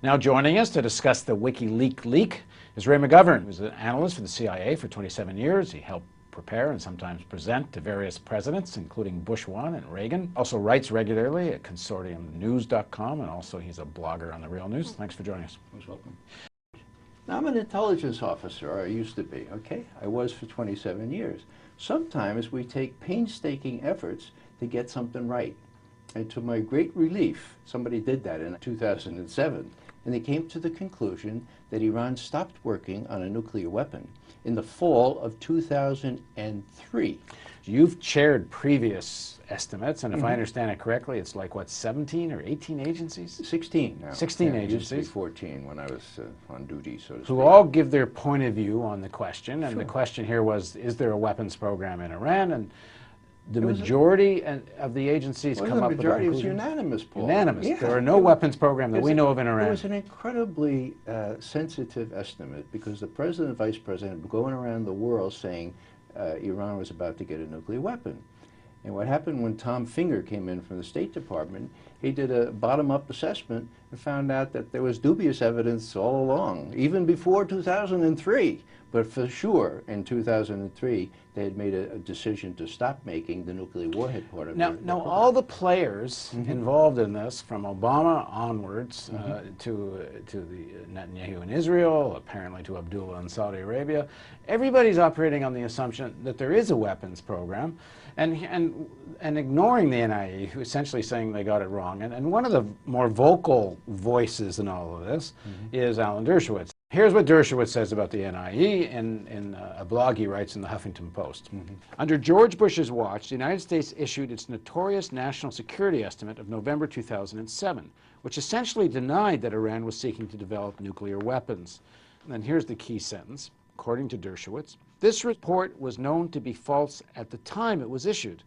Now joining us to discuss the WikiLeaks leak is Ray McGovern, who's an analyst for the CIA for 27 years. He helped prepare and sometimes present to various presidents, including Bush 1 and Reagan. Also writes regularly at consortiumnews.com, and also he's a blogger on The Real News. Thanks for joining us. Most welcome. Now, I'm an intelligence officer, or I used to be, okay? I was for 27 years. Sometimes we take painstaking efforts to get something right. And to my great relief, somebody did that in 2007, and they came to the conclusion that Iran stopped working on a nuclear weapon in the fall of 2003. You've chaired previous estimates, and if I understand it correctly, it's like, what, 17 or 18 agencies? 16 now. 16 yeah, agencies. It used to be 14 when I was on duty, so to speak. Who all give their point of view on the question, and Sure. the question here was, is there a weapons program in Iran? And the majority of the agencies come up with a conclusion. The majority was unanimous, Paul. Unanimous. Yeah. There are no weapons program that we know of in Iran. It was an incredibly sensitive estimate because the president and vice president were going around the world saying Iran was about to get a nuclear weapon. And what happened when Tom Finger came in from the State Department, he did a bottom-up assessment and found out that there was dubious evidence all along, even before 2003. But for sure, in 2003, they had made a decision to stop making the nuclear warhead part of it. Now all the players involved in this, from Obama onwards to the Netanyahu in Israel, apparently to Abdullah in Saudi Arabia, everybody's operating on the assumption that there is a weapons program, and ignoring the NIE, who essentially saying they got it wrong. And one of the more vocal voices in all of this is Alan Dershowitz. Here's what Dershowitz says about the NIE in a blog he writes in the Huffington Post. Under George Bush's watch, the United States issued its notorious national security estimate of November 2007, which essentially denied that Iran was seeking to develop nuclear weapons. And then here's the key sentence. According to Dershowitz, this report was known to be false at the time it was issued,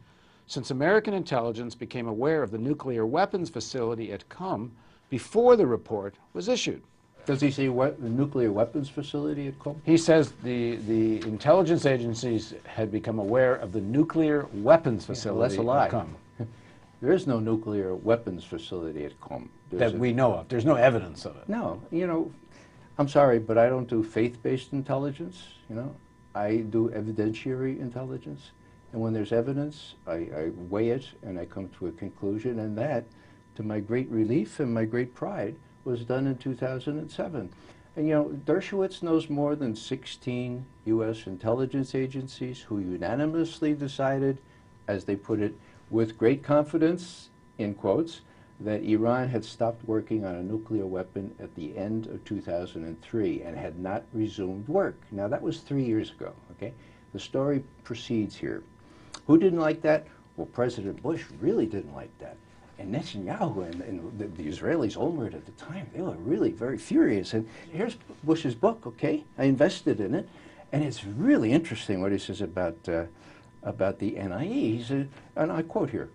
since American intelligence became aware of the nuclear weapons facility at Qom before the report was issued. Does he say what the nuclear weapons facility at Qom? He says the intelligence agencies had become aware of the nuclear weapons facility that's a lie. at Qom. There is no nuclear weapons facility at Qom. That we know of. There's no evidence of it. No, you know, I'm sorry, but I don't do faith-based intelligence, you know. I do evidentiary intelligence, and when there's evidence, I weigh it and I come to a conclusion, and that, to my great relief and my great pride, was done in 2007. And you know, Dershowitz knows more than 16 U.S. intelligence agencies who unanimously decided, as they put it, with great confidence, in quotes, that Iran had stopped working on a nuclear weapon at the end of 2003 and had not resumed work. Now, that was 3 years ago, okay? The story proceeds here. Who didn't like that? Well, President Bush really didn't like that. And Netanyahu and the Israelis, Olmert at the time, they were really very furious. And here's Bush's book, okay? I invested in it. And it's really interesting what he says about the NIE. He said, and I quote here,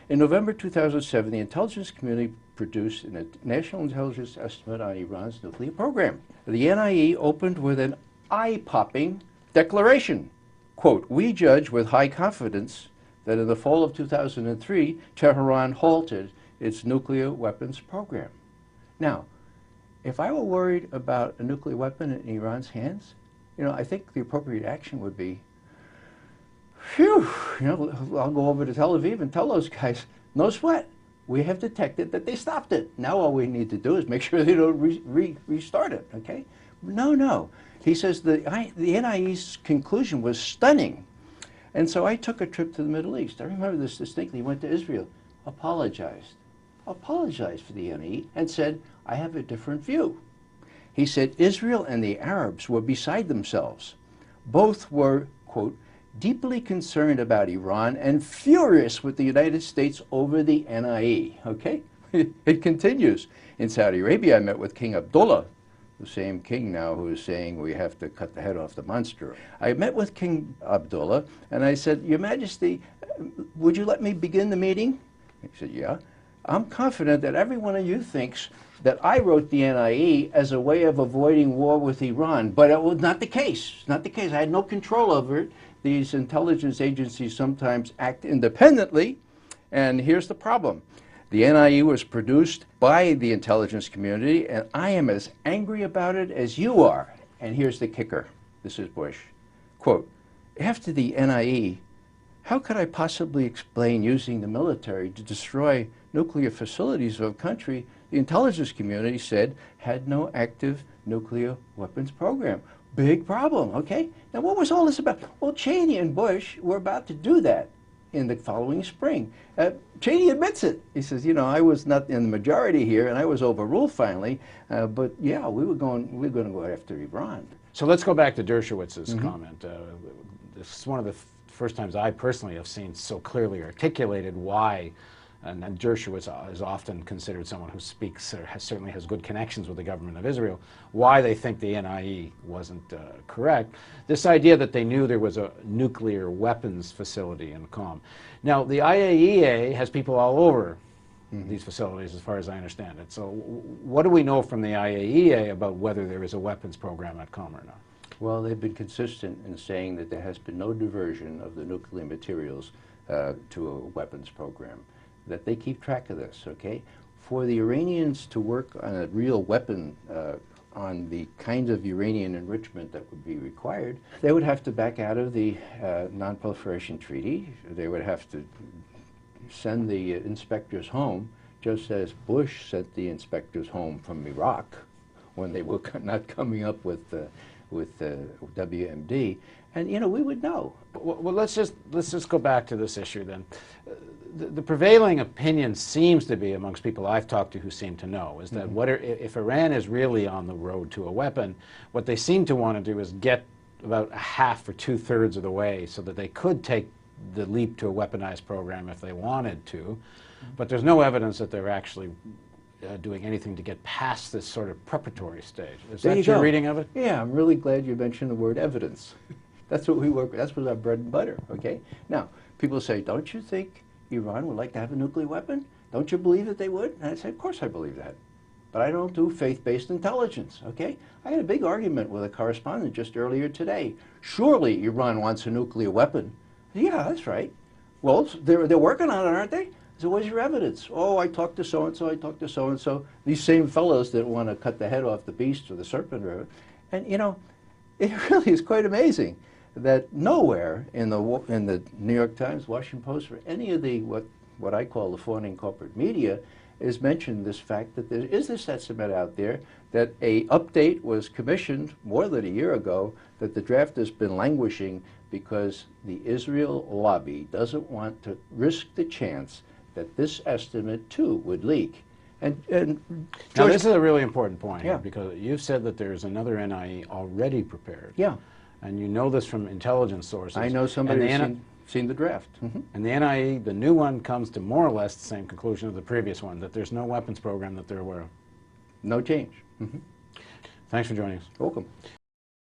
in November 2007, the intelligence community produced a national intelligence estimate on Iran's nuclear program. The NIE opened with an eye-popping declaration. Quote, we judge with high confidence that in the fall of 2003, Tehran halted its nuclear weapons program. Now, if I were worried about a nuclear weapon in Iran's hands, you know, I think the appropriate action would be, phew, you know, I'll go over to Tel Aviv and tell those guys, no sweat. We have detected that they stopped it. Now all we need to do is make sure they don't restart it, okay? No. He says the NIE's conclusion was stunning. And so I took a trip to the Middle East. I remember this distinctly. Went to Israel, apologized for the NIE, and said, I have a different view. He said Israel and the Arabs were beside themselves. Both were, quote, deeply concerned about Iran and furious with the United States over the NIE, okay? It continues. In Saudi Arabia, I met with King Abdullah, the same king now who is saying we have to cut the head off the monster. I met with King Abdullah, and I said, Your Majesty, would you let me begin the meeting? He said, yeah. I'm confident that every one of you thinks that I wrote the NIE as a way of avoiding war with Iran, but it was not the case. Not the case. I had no control over it. These intelligence agencies sometimes act independently, and here's the problem. The NIE was produced by the intelligence community, and I am as angry about it as you are. And here's the kicker. This is Bush. Quote, after the NIE, how could I possibly explain using the military to destroy nuclear facilities of a country the intelligence community said had no active nuclear weapons program? Big problem, okay? Now what was all this about? Well, Cheney and Bush were about to do that in the following spring. Cheney admits it. He says, you know, I was not in the majority here and I was overruled finally, but yeah, we were going to go after Iran. So let's go back to Dershowitz's comment. This is one of the first times I personally have seen so clearly articulated why, and Dershowitz is often considered someone who speaks or certainly has good connections with the government of Israel, why they think the NIE wasn't correct. This idea that they knew there was a nuclear weapons facility in Qom. Now, the IAEA has people all over these facilities, as far as I understand it. So what do we know from the IAEA about whether there is a weapons program at Qom or not? Well, they've been consistent in saying that there has been no diversion of the nuclear materials to a weapons program, that they keep track of this, okay? For the Iranians to work on a real weapon, on the kind of uranium enrichment that would be required, they would have to back out of the Non-Proliferation Treaty. They would have to send the inspectors home, just as Bush sent the inspectors home from Iraq when they were not coming up with WMD, and you know, we would know. Well, let's just go back to this issue then. The prevailing opinion seems to be amongst people I've talked to who seem to know is that if Iran is really on the road to a weapon, what they seem to want to do is get about half or 2/3 of the way so that they could take the leap to a weaponized program if they wanted to, but there's no evidence that they're actually doing anything to get past this sort of preparatory stage. Is that your reading of it? Yeah, I'm really glad you mentioned the word evidence. That's what we work with. That's what's our bread and butter, okay? Now, people say, don't you think Iran would like to have a nuclear weapon? Don't you believe that they would? And I say, of course I believe that. But I don't do faith-based intelligence, okay? I had a big argument with a correspondent just earlier today. Surely Iran wants a nuclear weapon. Yeah, that's right. Well, they're working on it, aren't they? So where's your evidence? Oh, I talked to so-and-so, I talked to so-and-so. These same fellows that want to cut the head off the beast or the serpent. And, you know, it really is quite amazing that nowhere in the New York Times, Washington Post, or any of the what I call the fawning corporate media is mentioned this fact that there is this estimate out there that a update was commissioned more than a year ago, that the draft has been languishing because the Israel lobby doesn't want to risk the chance that this estimate too would leak. And now this is a really important point here, because you've said that there's another NIE already prepared. Yeah. And you know this from intelligence sources. I know somebody who's seen the draft. And the NIE, the new one, comes to more or less the same conclusion as the previous one, that there's no weapons program that they're aware of. No change. Thanks for joining us. Welcome.